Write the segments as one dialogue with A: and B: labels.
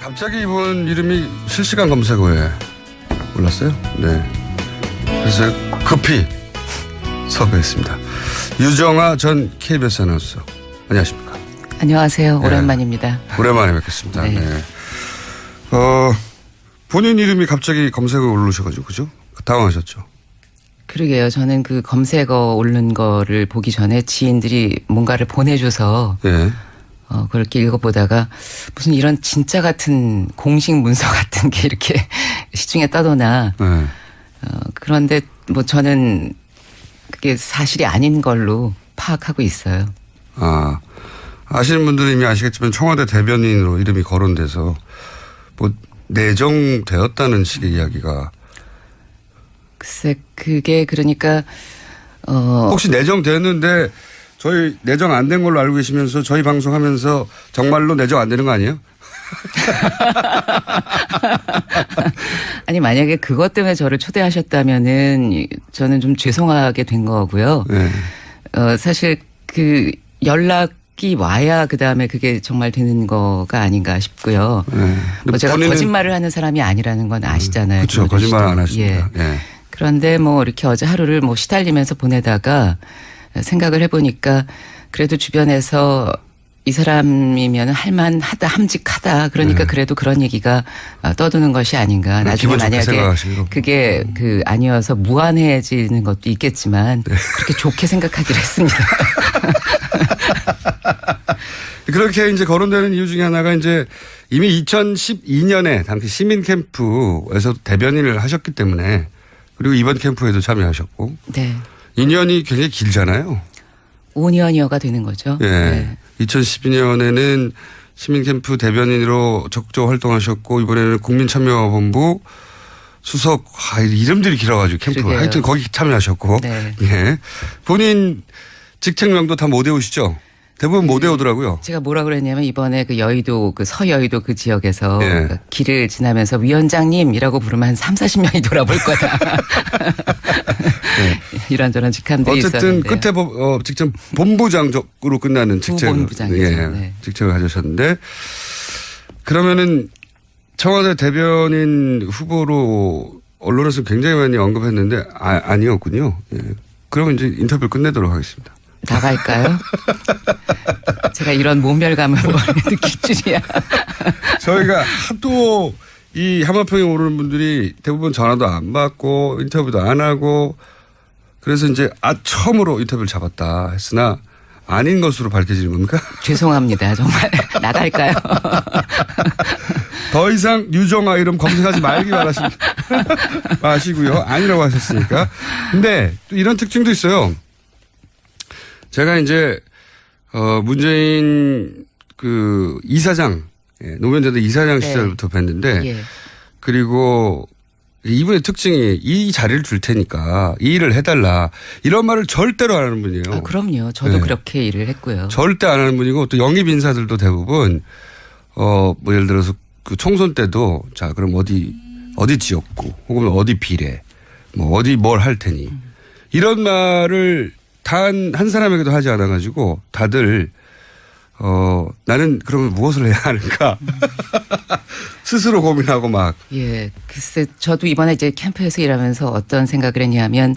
A: 갑자기 이분 이름이 실시간 검색어에 올랐어요. 네. 그래서 급히 섭외했습니다. 유정아 전 KBS 아나운서. 안녕하십니까.
B: 안녕하세요.
A: 네.
B: 오랜만입니다.
A: 오랜만에 뵙겠습니다.
B: 네.
A: 네. 본인 이름이 갑자기 검색어에 오르셔가지고 그죠? 당황하셨죠?
B: 그러게요. 저는 그 검색어 오른 거를 보기 전에 지인들이 뭔가를 보내줘서
A: 예.
B: 그렇게 읽어보다가 무슨 이런 진짜 같은 공식 문서 같은 게 이렇게 시중에 떠도나.
A: 네.
B: 그런데 뭐 저는 그게 사실이 아닌 걸로 파악하고 있어요.
A: 아시는 분들은 이미 아시겠지만 청와대 대변인으로 이름이 거론돼서 뭐 내정되었다는 식의 이야기가.
B: 글쎄 그게 그러니까
A: 혹시 내정되었는데 저희 내정 안 된 걸로 알고 계시면서 저희 방송하면서 정말로 내정 안 되는 거 아니에요?
B: 아니 만약에 그것 때문에 저를 초대하셨다면은 저는 좀 죄송하게 된 거고요.
A: 네.
B: 사실 그 연락이 와야 그다음에 그게 정말 되는 거가 아닌가 싶고요.
A: 네.
B: 뭐 제가 거짓말을 하는 사람이 아니라는 건 아시잖아요.
A: 그렇죠. 거짓말 안 하십니다.
B: 예.
A: 예.
B: 그런데 뭐 이렇게 어제 하루를 뭐 시달리면서 보내다가 생각을 해보니까 그래도 주변에서 이 사람이면 할만하다, 함직하다. 그러니까 그래도 그런 얘기가 떠도는 것이 아닌가. 나중에 만약에 그게 그 아니어서 무한해지는 것도 있겠지만 그렇게 좋게 생각하기로 했습니다.
A: 그렇게 이제 거론되는 이유 중에 하나가 이제 이미 2012년에 당시 시민 캠프에서 대변인을 하셨기 때문에 그리고 이번 캠프에도 참여하셨고.
B: 네.
A: 2년이 굉장히 길잖아요.
B: 5년여가 되는 거죠.
A: 예.
B: 네.
A: 2012년에는 시민캠프 대변인으로 적극 활동하셨고 이번에는 국민참여본부 수석 이름들이 길어가지고 캠프
B: 그러게요.
A: 하여튼 거기 참여하셨고.
B: 네.
A: 예. 본인 직책명도 다 못 외우시죠? 대부분 못 외우더라고요.
B: 제가 뭐라 그랬냐면 이번에 그 여의도 그 서여의도 그 지역에서
A: 예.
B: 그 길을 지나면서 위원장님이라고 부르면 한 30-40명이 돌아볼 거다. 네. 이런저런 직함들이
A: 어쨌든
B: 있었는데요.
A: 끝에 직접 본부장적으로 끝나는 직책,
B: 부본부장이죠. 네.
A: 직책을 가지셨는데 그러면은 청와대 대변인 후보로 언론에서 굉장히 많이 언급했는데 아니었군요. 예. 그러면 이제 인터뷰를 끝내도록 하겠습니다.
B: 나갈까요? 제가 이런 모멸감을 느낄 줄이야.
A: 저희가 하도 이 하마평에 오르는 분들이 대부분 전화도 안 받고 인터뷰도 안 하고 그래서 이제 처음으로 인터뷰를 잡았다 했으나 아닌 것으로 밝혀지는 겁니까?
B: 죄송합니다. 정말 나갈까요?
A: 더 이상 유정아 이름 검색하지 말기 마시고요. 아니라고 하셨으니까. 근데 또 이런 특징도 있어요. 제가 이제 문재인 그 이사장 노무현재단 이사장 시절부터 뵀는데
B: 예.
A: 그리고 이분의 특징이 이 자리를 줄 테니까 이 일을 해달라 이런 말을 절대로 안 하는 분이에요.
B: 그럼요. 저도 그렇게 일을 했고요.
A: 절대 안 하는 분이고 또 영입 인사들도 대부분 뭐 예를 들어서 그 총선 때도 자 그럼 어디 지역구 혹은 어디 비례 뭐 어디 뭘 할 테니 이런 말을 단 한 사람에게도 하지 않아 가지고 다들 나는 그러면 무엇을 해야 하는가 스스로 고민하고 막.
B: 예, 글쎄 저도 이번에 이제 캠프에서 일하면서 어떤 생각을 했냐면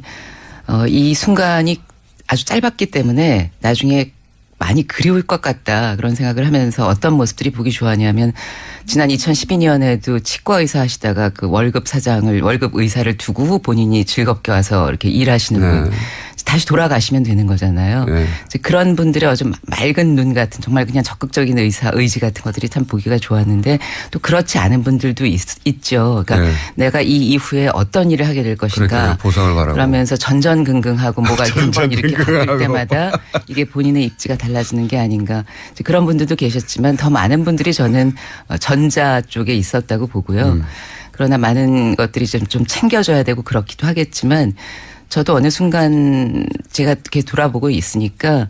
B: 이 순간이 아주 짧았기 때문에 나중에 많이 그리울 것 같다 그런 생각을 하면서 어떤 모습들이 보기 좋았냐면 지난 2012년에도 치과의사 하시다가 그 월급 의사를 두고 본인이 즐겁게 와서 이렇게 일하시는 분 다시 돌아가시면 되는 거잖아요.
A: 네.
B: 그런 분들의 아주 맑은 눈 같은 정말 그냥 적극적인 의지 같은 것들이 참 보기가 좋았는데 또 그렇지 않은 분들도 있죠. 그러니까 내가 이 이후에 어떤 일을 하게 될 것인가.
A: 보상을 바라고.
B: 그러면서 전전긍긍하고 뭐가 한번 이렇게 바뀔 때마다 이게 본인의 입지가 달라지는 게 아닌가. 그런 분들도 계셨지만 더 많은 분들이 저는 전자 쪽에 있었다고 보고요. 그러나 많은 것들이 좀 챙겨줘야 되고 그렇기도 하겠지만 저도 어느 순간 제가 이렇게 돌아보고 있으니까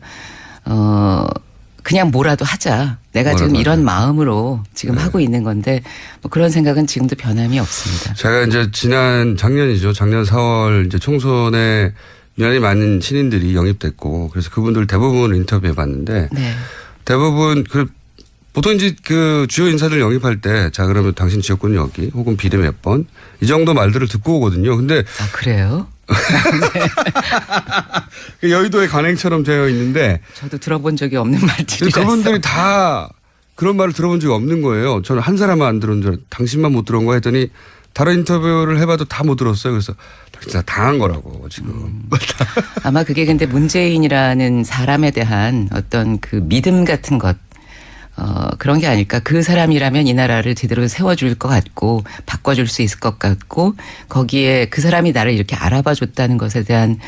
B: 그냥 뭐라도 하자. 내가 지금 이런 마음으로 지금 하고 있는 건데 뭐 그런 생각은 지금도 변함이 없습니다.
A: 제가 이제 작년이죠. 작년 4월 이제 총선에 유난히 많은 신인들이 영입됐고 그래서 그분들 대부분 인터뷰해 봤는데 대부분 보통 이제 그 주요 인사들 영입할 때, 자, 그러면 당신 지역구는 여기, 혹은 비례 몇 번, 이 정도 말들을 듣고 오거든요. 근데.
B: 아, 그래요?
A: 여의도의 관행처럼 되어 있는데.
B: 저도 들어본 적이 없는 말들이라서.
A: 그분들이 다 그런 말을 들어본 적이 없는 거예요. 저는 한 사람만 안 들은 줄, 당신만 못 들은 거 했더니 다른 인터뷰를 해봐도 다 못 들었어요. 그래서 진짜 당한 거라고 지금.
B: 아마 그게 근데 문재인이라는 사람에 대한 어떤 그 믿음 같은 것, 그런 게 아닐까. 그 사람이라면 이 나라를 제대로 세워줄 것 같고 바꿔줄 수 있을 것 같고 거기에 그 사람이 나를 이렇게 알아봐 줬다는 것에 대한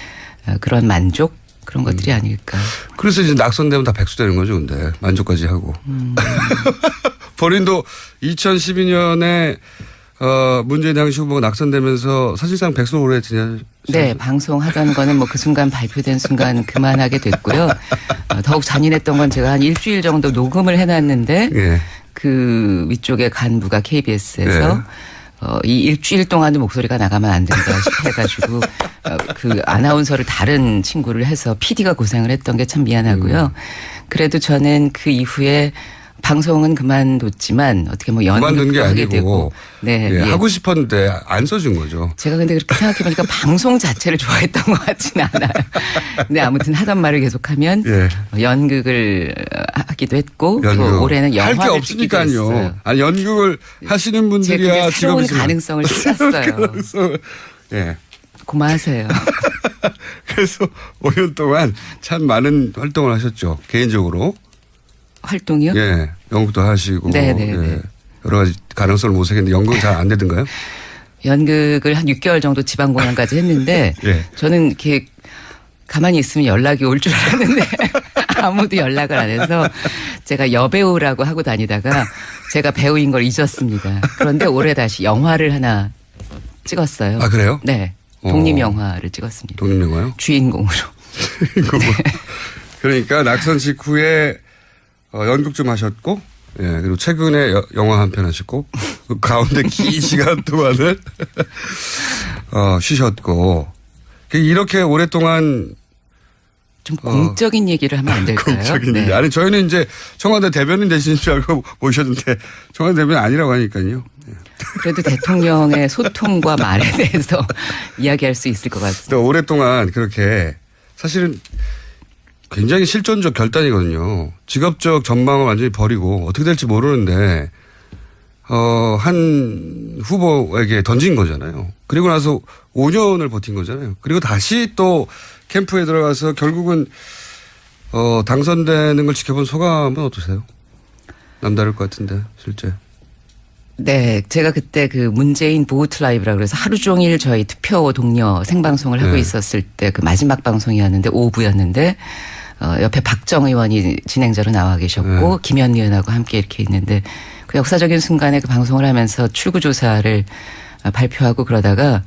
B: 그런 만족 그런 것들이 아닐까.
A: 그래서 이제 낙선되면 다 백수되는 거죠. 근데 만족까지 하고. 본인도 2012년에 문재인 당시 후보가 낙선되면서 사실상 백수로 오래 지내셨어요.
B: 네. 방송하던 거는 뭐 그 순간 발표된 순간 그만하게 됐고요. 더욱 잔인했던 건 제가 한 일주일 정도 녹음을 해놨는데
A: 예.
B: 그 위쪽에 간부가 KBS에서 이 일주일 동안도 목소리가 나가면 안 된다 해가지고 그 아나운서를 다른 친구를 해서 PD가 고생을 했던 게 참 미안하고요. 그래도 저는 그 이후에 방송은 그만뒀지만 어떻게 뭐
A: 그만둔 게
B: 연극도 하게
A: 아니고
B: 되고 네,
A: 예,
B: 예.
A: 하고 싶었는데 안 써준 거죠.
B: 제가 근데 그렇게 생각해보니까 방송 자체를 좋아했던 것 같지는 않아요. 근데 아무튼 하던 말을 계속하면
A: 예.
B: 연극을 하기도 했고
A: 연극.
B: 또 올해는
A: 할 게
B: 영화를 찍기도 했어요.
A: 없으니까요. 아니 연극을 하시는 분들이야
B: 제가 새로운
A: 직업이지만.
B: 가능성을 찾았어요.
A: 예.
B: 고마우세요.
A: 그래서 5년 동안 참 많은 활동을 하셨죠. 개인적으로.
B: 활동이요?
A: 예. 연극도 하시고.
B: 네네네.
A: 예. 여러 가지 가능성을 모색했는데 연극은 잘 안 되던가요?
B: 연극을 한 6개월 정도 지방 공연까지 했는데
A: 예.
B: 저는 이렇게 가만히 있으면 연락이 올 줄 알았는데 아무도 연락을 안 해서 제가 여배우라고 하고 다니다가 제가 배우인 걸 잊었습니다. 그런데 올해 다시 영화를 하나 찍었어요.
A: 아, 그래요?
B: 네. 독립영화를 찍었습니다.
A: 독립영화요?
B: 주인공으로.
A: 그러니까 낙선 직후에 연극 좀 하셨고, 예, 그리고 최근에 영화 한 편 하셨고, 그 가운데 긴 시간 동안을 쉬셨고, 이렇게 오랫동안
B: 좀 공적인 얘기를 하면 안 될까요?
A: 공적인
B: 네.
A: 얘기. 아니 저희는 이제 청와대 대변인 되시는 줄 알고 모셨는데 청와대 대변인 아니라고 하니까요.
B: 그래도 대통령의 소통과 말에 대해서 이야기할 수 있을 것 같습니다.
A: 또 오랫동안 그렇게 사실은 굉장히 실존적 결단이거든요. 직업적 전망을 완전히 버리고 어떻게 될지 모르는데 한 후보에게 던진 거잖아요. 그리고 나서 5년을 버틴 거잖아요. 그리고 다시 또 캠프에 들어가서 결국은 당선되는 걸 지켜본 소감은 어떠세요? 남다를 것 같은데 실제.
B: 네, 제가 그때 그 문재인 보호트 라이브라고 그래서 하루 종일 저희 투표 동료 생방송을 하고
A: 네.
B: 있었을 때 그 마지막 방송이었는데 오후였는데 옆에 박정 의원이 진행자로 나와 계셨고
A: 네.
B: 김현 의원하고 함께 이렇게 있는데 그 역사적인 순간에 그 방송을 하면서 출구조사를 발표하고 그러다가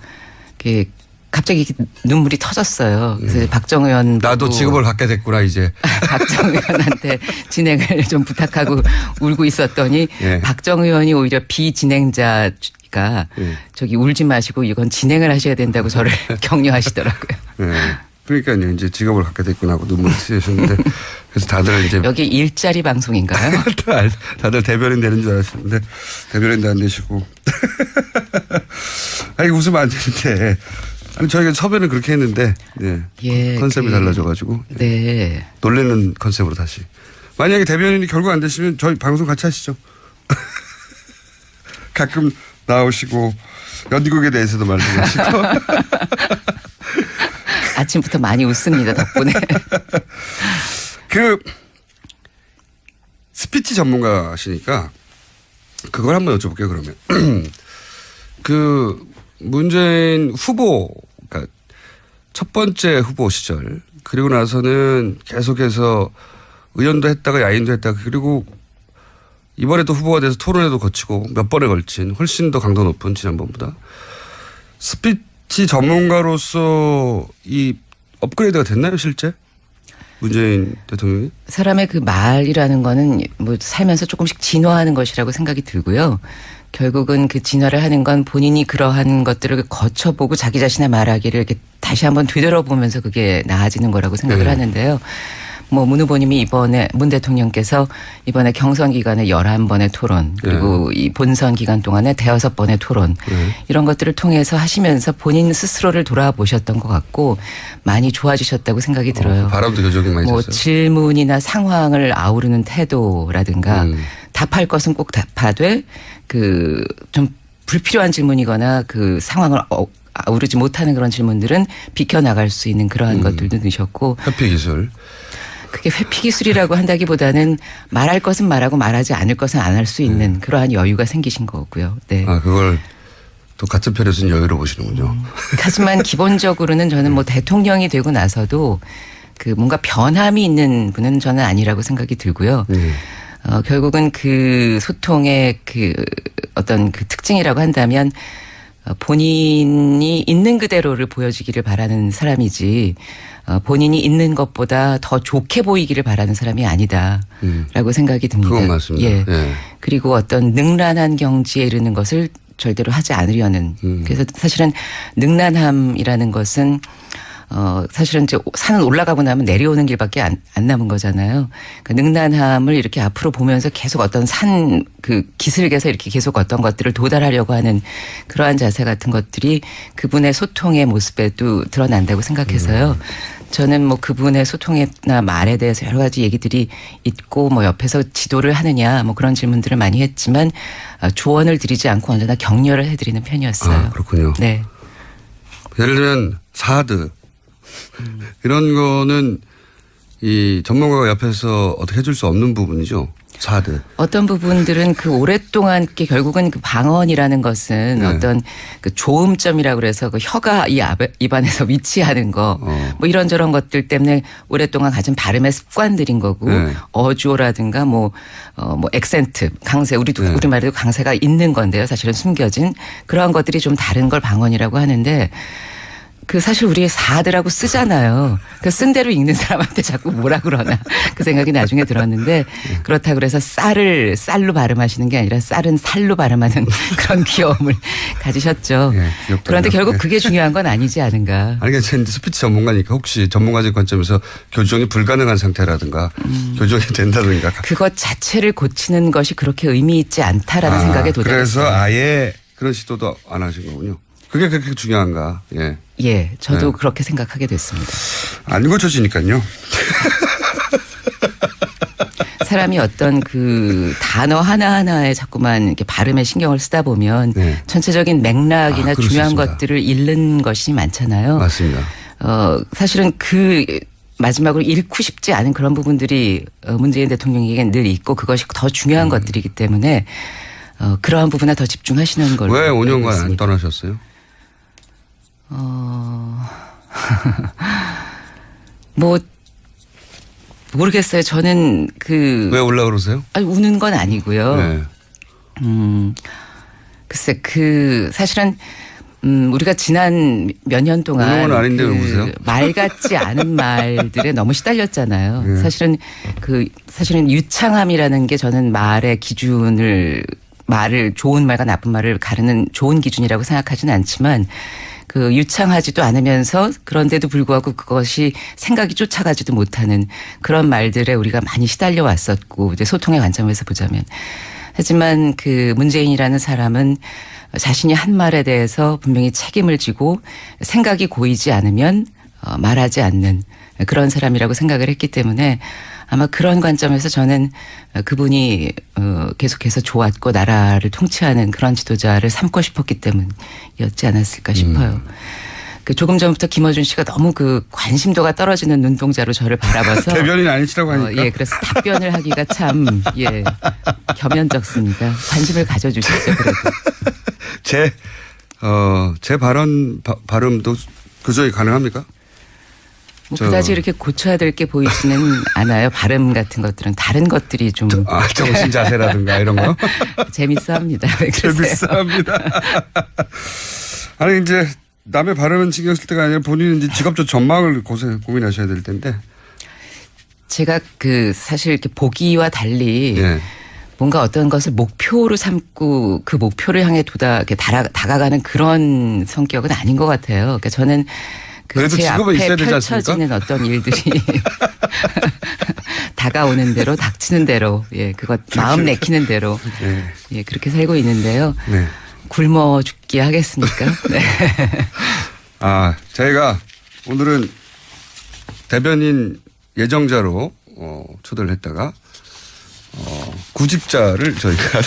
B: 갑자기 눈물이 터졌어요. 그래서 박정 의원
A: 나도
B: 보고
A: 직업을 갖게 됐구나 이제.
B: 박정 의원한테 진행을 좀 부탁하고 울고 있었더니
A: 예.
B: 박정 의원이 오히려 비진행자가
A: 예.
B: 저기 울지 마시고 이건 진행을 하셔야 된다고 저를 격려하시더라고요.
A: 네. 그러니까요. 이제 직업을 갖게 됐구나 하고 눈물을 흘리셨는데 그래서 다들 이제
B: 여기 일자리 방송인가요?
A: 다들 대변인 되는 줄 알았는데 대변인도 안 되시고. 아니 웃으면 안 되는데. 아니 저희가 섭외는 그렇게 했는데 네.
B: 예,
A: 컨셉이 달라져가지고
B: 네.
A: 놀래는 컨셉으로 다시. 만약에 대변인이 결국 안 되시면 저희 방송 같이 하시죠. 가끔 나오시고 연극에 대해서도 말씀하시고.
B: 아침부터 많이 웃습니다 덕분에.
A: 그 스피치 전문가시니까 그걸 한번 여쭤볼게요. 그러면 그 문재인 후보, 그러니까 첫 번째 후보 시절 그리고 나서는 계속해서 의원도 했다가 야인도 했다가 그리고 이번에 또 후보가 돼서 토론회도 거치고 몇 번에 걸친 훨씬 더 강도 높은 지난번보다 스피치 전문가로서 이 업그레이드가 됐나요 실제? 문재인 대통령이?
B: 사람의 그 말이라는 거는 뭐 살면서 조금씩 진화하는 것이라고 생각이 들고요. 결국은 그 진화를 하는 건 본인이 그러한 것들을 거쳐보고 자기 자신의 말하기를 이렇게 다시 한번 되돌아보면서 그게 나아지는 거라고 생각을
A: 네.
B: 하는데요. 뭐 문 후보님이 이번에 문 대통령께서 이번에 경선 기간에 11번의 토론 그리고 이 본선 기간 동안에 5번의 토론 이런 것들을 통해서 하시면서 본인 스스로를 돌아보셨던 것 같고 많이 좋아지셨다고 생각이 들어요.
A: 바람도 교정이 많이
B: 뭐
A: 셨어요.
B: 질문이나 상황을 아우르는 태도라든가 답할 것은 꼭 답하되 그 좀 불필요한 질문이거나 그 상황을 아우르지 못하는 그런 질문들은 비켜나갈 수 있는 그러한 것들도 넣으셨고.
A: 회피 기술.
B: 그게 회피 기술이라고 한다기보다는 말할 것은 말하고 말하지 않을 것은 안 할 수 있는 그러한 여유가 생기신 거고요. 네.
A: 아, 그걸 또 같은 편에서는 여유로 보시는군요.
B: 하지만 기본적으로는 저는 뭐 대통령이 되고 나서도 그 뭔가 변함이 있는 분은 저는 아니라고 생각이 들고요. 결국은 그 소통의 그 어떤 그 특징이라고 한다면 본인이 있는 그대로를 보여주기를 바라는 사람이지 본인이 있는 것보다 더 좋게 보이기를 바라는 사람이 아니다라고 생각이 듭니다.
A: 그건 맞습니다.
B: 예.
A: 예.
B: 그리고 어떤 능란한 경지에 이르는 것을 절대로 하지 않으려는. 그래서 사실은 능란함이라는 것은 사실은 이제 산은 올라가고 나면 내려오는 길밖에 안 남은 거잖아요. 그러니까 능란함을 이렇게 앞으로 보면서 계속 어떤 산 그 기슭에서 이렇게 계속 어떤 것들을 도달하려고 하는 그러한 자세 같은 것들이 그분의 소통의 모습에도 드러난다고 생각해서요. 저는 뭐 그분의 소통이나 말에 대해서 여러 가지 얘기들이 있고 뭐 옆에서 지도를 하느냐 뭐 그런 질문들을 많이 했지만 조언을 드리지 않고 언제나 격려를 해드리는 편이었어요.
A: 아, 그렇군요.
B: 네.
A: 예를 들면 사드 이런 거는 이 전문가가 옆에서 어떻게 해줄 수 없는 부분이죠. 사드.
B: 어떤 부분들은 그 오랫동안 결국은 그 방언이라는 것은
A: 네.
B: 어떤 그 조음점이라고 그래서 그 혀가 이 입안에서 위치하는 거 뭐 이런저런 것들 때문에 오랫동안 가진 발음의 습관들인 거고
A: 네.
B: 어조라든가 뭐 액센트, 강세 우리말에도 강세가 있는 건데요. 사실은 숨겨진 그러한 것들이 좀 다른 걸 방언이라고 하는데 그 사실 우리 사드라고 쓰잖아요. 그 쓴 대로 읽는 사람한테 자꾸 뭐라 그러나 그 생각이 나중에 들었는데 그렇다고 그래서 쌀을 쌀로 발음하시는 게 아니라 쌀은 살로 발음하는 그런 귀여움을 가지셨죠.
A: 예,
B: 그런데 결국
A: 예.
B: 그게 중요한 건 아니지 않은가.
A: 아니, 그러니까 스피치 전문가니까 혹시 전문가적 관점에서 교정이 불가능한 상태라든가 교정이 된다든가.
B: 그것 자체를 고치는 것이 그렇게 의미 있지 않다라는 생각에 도달했어요.
A: 그래서 아예 그런 시도도 안 하신 거군요. 그게 그렇게 중요한가. 예.
B: 예, 저도
A: 네.
B: 그렇게 생각하게 됐습니다.
A: 안 고쳐지니까요.
B: 사람이 어떤 그 단어 하나하나에 자꾸만 이렇게 발음에 신경을 쓰다 보면
A: 네.
B: 전체적인 맥락이나
A: 그럴 수
B: 중요한
A: 있습니다.
B: 것들을 잃는 것이 많잖아요.
A: 맞습니다.
B: 사실은 그 마지막으로 잃고 싶지 않은 그런 부분들이 문재인 대통령에게 늘 있고 그것이 더 중요한 것들이기 때문에 그러한 부분에 더 집중하시는 걸로.
A: 왜
B: 알고
A: 5년간 안
B: 있습니다.
A: 떠나셨어요?
B: 뭐 모르겠어요. 저는
A: 왜 올라 그러세요?
B: 아니, 우는 건 아니고요.
A: 네.
B: 글쎄 사실은 우리가 지난 몇 년 동안
A: 우는 건 아닌데 왜 우세요?
B: 말 같지 않은 말들에 너무 시달렸잖아요.
A: 네.
B: 사실은 유창함이라는 게 저는 말의 기준을 말을 좋은 말과 나쁜 말을 가르는 좋은 기준이라고 생각하지는 않지만 그 유창하지도 않으면서 그런데도 불구하고 그것이 생각이 쫓아가지도 못하는 그런 말들에 우리가 많이 시달려 왔었고 이제 소통의 관점에서 보자면 하지만 그 문재인이라는 사람은 자신이 한 말에 대해서 분명히 책임을 지고 생각이 고이지 않으면 말하지 않는 그런 사람이라고 생각을 했기 때문에 아마 그런 관점에서 저는 그분이 계속해서 좋았고 나라를 통치하는 그런 지도자를 삼고 싶었기 때문이었지 않았을까 싶어요. 그 조금 전부터 김어준 씨가 너무 그 관심도가 떨어지는 눈동자로 저를 바라봐서
A: 대변인 아니시라고 하니까.
B: 예, 그래서 답변을 하기가 참 겸연쩍습니다. 관심을 가져주시죠. 그래도.
A: 제 발음도 교정이 가능합니까?
B: 뭐 그다지 이렇게 고쳐야 될 게 보이지는 않아요. 발음 같은 것들은 다른 것들이 좀
A: 정신 자세라든가 이런 거?
B: 재밌어합니다. 왜 그러세요?
A: 재밌어합니다. 아니 이제 남의 발음은 신경 쓸 때가 아니라 본인은 이제 직업적 전망을 고민하셔야 될 텐데.
B: 제가 사실 이렇게 보기와 달리
A: 예.
B: 뭔가 어떤 것을 목표로 삼고 그 목표를 향해 이렇게 다가가는 그런 성격은 아닌 것 같아요. 그러니까 저는
A: 그래도
B: 제
A: 직업은
B: 앞에
A: 있어야 되지 않습니까?
B: 펼쳐지는 어떤 일들이 다가오는 대로 닥치는 대로 그것 마음 내키는 대로 그렇게 살고 있는데요.
A: 네.
B: 굶어 죽기 하겠습니까? 네.
A: 저희가 오늘은 대변인 예정자로 초대를 했다가 구직자를 저희가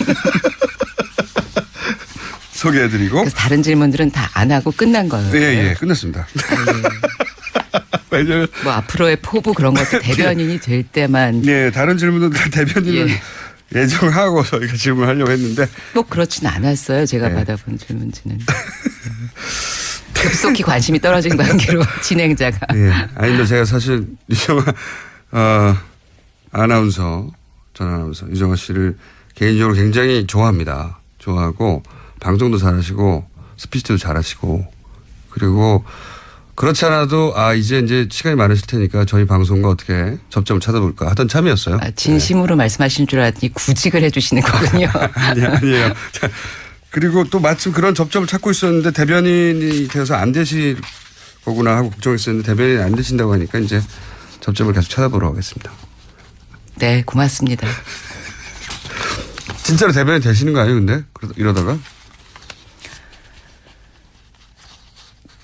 A: 소개해드리고.
B: 그래서 다른 질문들은 다 안 하고 끝난 거예요.
A: 예, 끝났습니다. 왜냐면
B: 뭐 앞으로의 포부 그런 것도 대변인이 될 때만.
A: 네, 다른 질문은 다 대변인을 예정하고 저희가 질문하려고 했는데.
B: 뭐 그렇지는 않았어요. 제가 받아본 질문지는. 급속히 관심이 떨어진 관계로 진행자가.
A: 아닌데 제가 사실 유정아 전 아나운서 유정아 씨를 개인적으로 굉장히 좋아합니다. 좋아하고 방송도 잘하시고 스피치도 잘하시고 그리고 그렇지 않아도 이제 시간이 많으실 테니까 저희 방송과 어떻게 접점을 찾아볼까 하던 참이었어요.
B: 진심으로 말씀하시는 줄 알았더니 구직을 해 주시는 거군요.
A: 아니에요. 그리고 또 마침 그런 접점을 찾고 있었는데 대변인이 되어서 안 되실 거구나 하고 걱정했었는데 대변인이 안 되신다고 하니까 이제 접점을 계속 찾아보러 가겠습니다.
B: 네, 고맙습니다.
A: 진짜로 대변인 되시는 거 아니에요, 근데? 이러다가?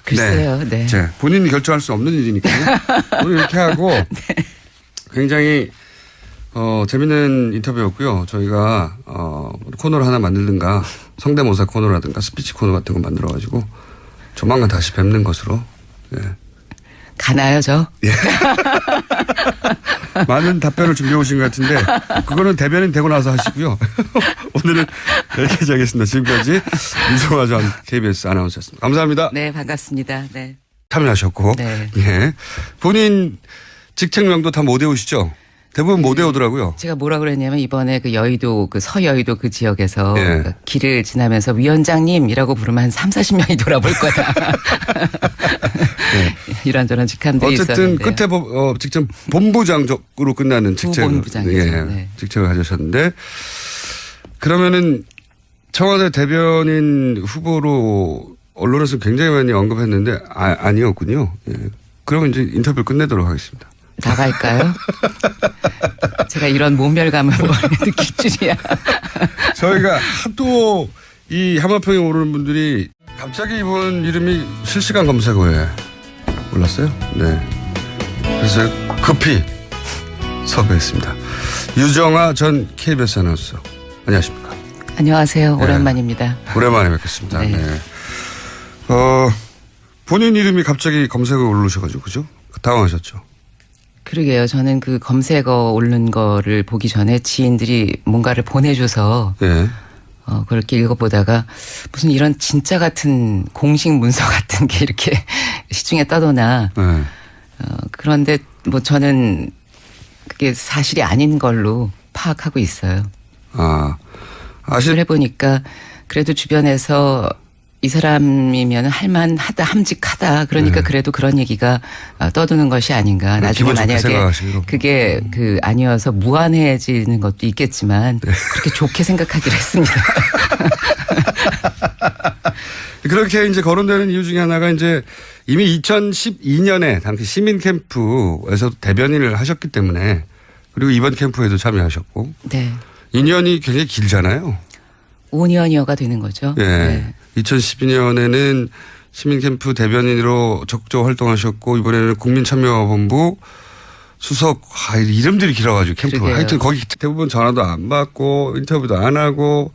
B: 글쎄요, 네.
A: 본인이 결정할 수 없는 일이니까요. 오늘 이렇게 하고 굉장히 재밌는 인터뷰였고요. 저희가 코너를 하나 만들든가 성대모사 코너라든가 스피치 코너 같은 거 만들어가지고 조만간 다시 뵙는 것으로.
B: 가나요, 저?
A: 많은 답변을 준비해 오신 것 같은데 그거는 대변인 되고 나서 하시고요. 오늘은 여기까지 하겠습니다. 지금까지 유정아 전 KBS 아나운서였습니다. 감사합니다.
B: 네, 반갑습니다. 네.
A: 참여하셨고.
B: 네.
A: 본인 직책명도 다 못 외우시죠? 대부분 못 외우더라고요.
B: 제가 뭐라 그랬냐면 이번에 그 여의도 서여의도 그 지역에서
A: 예.
B: 길을 지나면서 위원장님이라고 부르면 한 30-40명이 돌아볼 거다.
A: 네.
B: 이런저런 직함들이
A: 어쨌든
B: 있었는데요.
A: 끝에 직접 본부장적으로 끝나는 직책,
B: 부본부장이죠.
A: 직책을 가지셨는데 그러면은 청와대 대변인 후보로 언론에서 굉장히 많이 언급했는데 아니었군요. 그러면 이제 인터뷰를 끝내도록 하겠습니다.
B: 나갈까요? 제가 이런 모멸감을 느낄 줄이야.
A: 저희가 하도 이 하마평에 오르는 분들이 갑자기 이번 이름이 실시간 검색어에 올랐어요. 네. 그래서 급히 섭외했습니다. 유정아 전 KBS 아나운서. 안녕하십니까.
B: 안녕하세요. 오랜만입니다.
A: 오랜만에 뵙겠습니다.
B: 네.
A: 네. 본인 이름이 갑자기 검색어에 오르셔가지고 그죠? 당황하셨죠?
B: 그러게요. 저는 그 검색어 오른 거를 보기 전에 지인들이 뭔가를 보내줘서 그렇게 읽어보다가 무슨 이런 진짜 같은 공식 문서 같은 게 이렇게 시중에 떠도나. 그런데 뭐 저는 그게 사실이 아닌 걸로 파악하고 있어요. 해보니까 그래도 주변에서 이 사람이면 할만하다, 함직하다. 그러니까 그래도 그런 얘기가 떠도는 것이 아닌가. 나중에 만약에 그게 아니어서 무한해지는 것도 있겠지만 그렇게 좋게 생각하기로 했습니다.
A: 그렇게 이제 거론되는 이유 중에 하나가 이제 이미 2012년에 당시 시민 캠프에서 대변인을 하셨기 때문에 그리고 이번 캠프에도 참여하셨고.
B: 네.
A: 2년이 굉장히 길잖아요.
B: 5년여가 되는 거죠.
A: 네. 2012년에는 시민캠프 대변인으로 적극적으로 활동하셨고 이번에는 국민참여본부 수석 이름들이 길어가지고 캠프 하여튼 거기 대부분 전화도 안 받고 인터뷰도 안 하고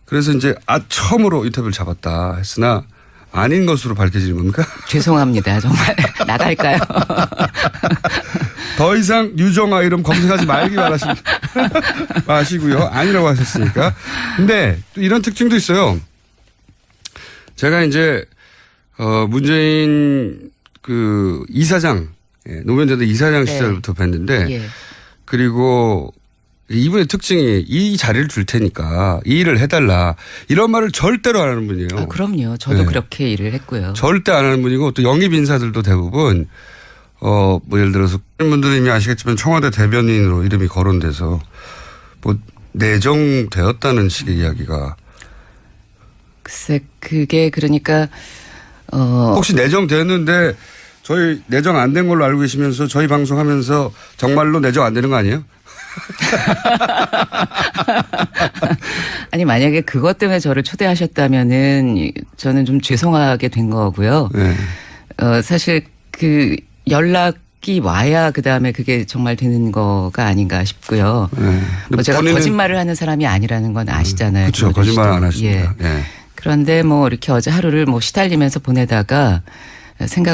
A: 그래서 이제 처음으로 인터뷰를 잡았다 했으나 아닌 것으로 밝혀지는 겁니까?
B: 죄송합니다. 정말 나갈까요?
A: 더 이상 유정아 이름 검색하지 말기 마시고요. 아니라고 하셨으니까. 근데 또 이런 특징도 있어요. 제가 이제 문재인 이사장 노무현 전 이사장 시절부터 뵀는데 그리고 이분의 특징이 이 자리를 줄 테니까 이 일을 해달라 이런 말을 절대로 안 하는 분이에요.
B: 그럼요. 저도 그렇게 일을 했고요.
A: 절대 안 하는 분이고 또 영입 인사들도 대부분 뭐 예를 들어서 분들은 이미 아시겠지만 청와대 대변인으로 이름이 거론돼서 뭐 내정되었다는 식의 이야기가.
B: 글쎄 그게 그러니까
A: 혹시 내정되었는데 저희 내정 안 된 걸로 알고 계시면서 저희 방송하면서 정말로 내정 안 되는 거 아니에요?
B: 아니 만약에 그것 때문에 저를 초대하셨다면은 저는 좀 죄송하게 된 거고요.
A: 네.
B: 사실 그 연락이 와야 그 다음에 그게 정말 되는 거가 아닌가 싶고요.
A: 네.
B: 뭐 제가 거짓말을 하는 사람이 아니라는 건 아시잖아요.
A: 그렇죠. 거짓말 안 하십니다.
B: 예. 그런데 뭐 이렇게 어제 하루를 뭐 시달리면서 보내다가 생각을